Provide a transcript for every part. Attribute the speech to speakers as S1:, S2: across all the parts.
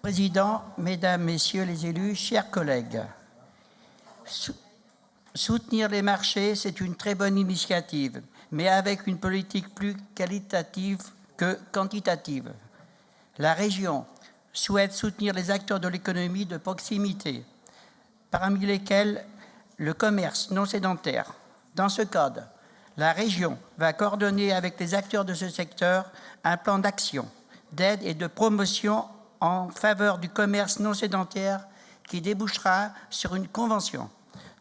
S1: Président, Mesdames, Messieurs les élus, chers collègues, soutenir les marchés, c'est une très bonne initiative, mais avec une politique plus qualitative que quantitative. La région souhaite soutenir les acteurs de l'économie de proximité, parmi lesquels le commerce non sédentaire. Dans ce cadre, la région va coordonner avec les acteurs de ce secteur un plan d'action, d'aide et de promotion en faveur du commerce non sédentaire qui débouchera sur une convention.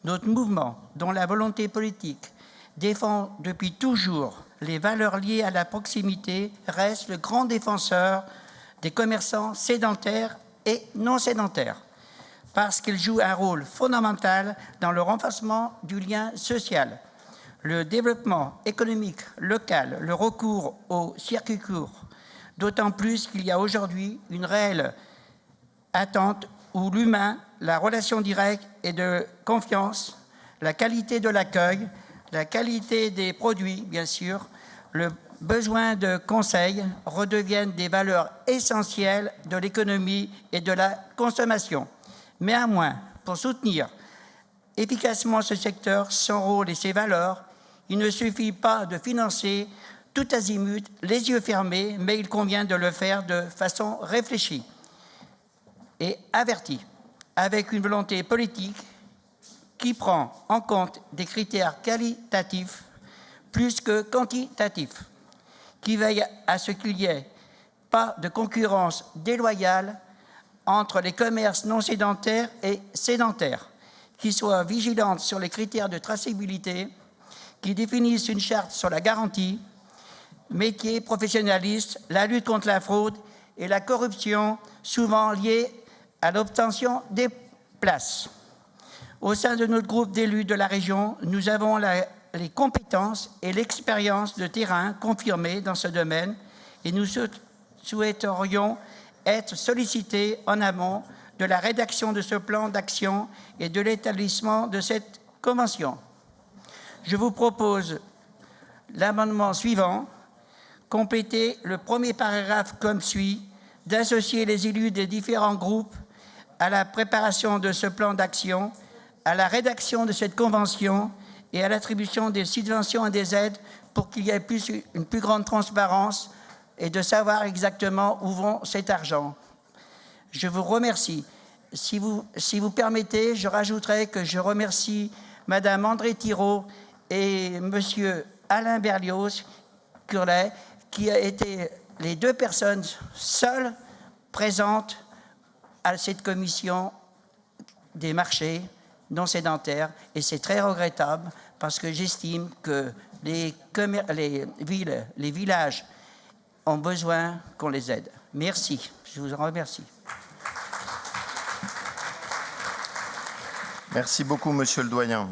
S1: Notre mouvement, dont la volonté politique défend depuis toujours les valeurs liées à la proximité, reste le grand défenseur des commerçants sédentaires et non sédentaires, parce qu'ils jouent un rôle fondamental dans le renforcement du lien social, le développement économique local, le recours au circuit court, d'autant plus qu'il y a aujourd'hui une réelle attente où l'humain, la relation directe et de confiance, la qualité de l'accueil, la qualité des produits, bien sûr, le besoin de conseils redeviennent des valeurs essentielles de l'économie et de la consommation. Néanmoins, pour soutenir efficacement ce secteur, son rôle et ses valeurs, il ne suffit pas de financer tout azimut, les yeux fermés, mais il convient de le faire de façon réfléchie et avertie, avec une volonté politique qui prend en compte des critères qualitatifs plus que quantitatifs, qui veille à ce qu'il n'y ait pas de concurrence déloyale entre les commerces non sédentaires et sédentaires, qui soit vigilante sur les critères de traçabilité, qui définissent une charte sur la garantie, métier professionnaliste, la lutte contre la fraude et la corruption, souvent liée à l'obtention des places. Au sein de notre groupe d'élus de la région, nous avons les compétences et l'expérience de terrain confirmées dans ce domaine et nous souhaiterions être sollicités en amont de la rédaction de ce plan d'action et de l'établissement de cette convention. Je vous propose l'amendement suivant: compléter le premier paragraphe comme suit, d'associer les élus des différents groupes à la préparation de ce plan d'action, à la rédaction de cette convention et à l'attribution des subventions et des aides pour qu'il y ait une plus grande transparence et de savoir exactement où vont cet argent. Je vous remercie. Si vous permettez, je rajouterai que je remercie Madame André Thiraud et Monsieur Alain Berlioz-Curlet, qui a été les deux personnes seules présentes à cette commission des marchés non sédentaires. Et c'est très regrettable parce que j'estime que les villages ont besoin qu'on les aide. Merci. Je vous en remercie.
S2: Merci beaucoup, Monsieur le doyen.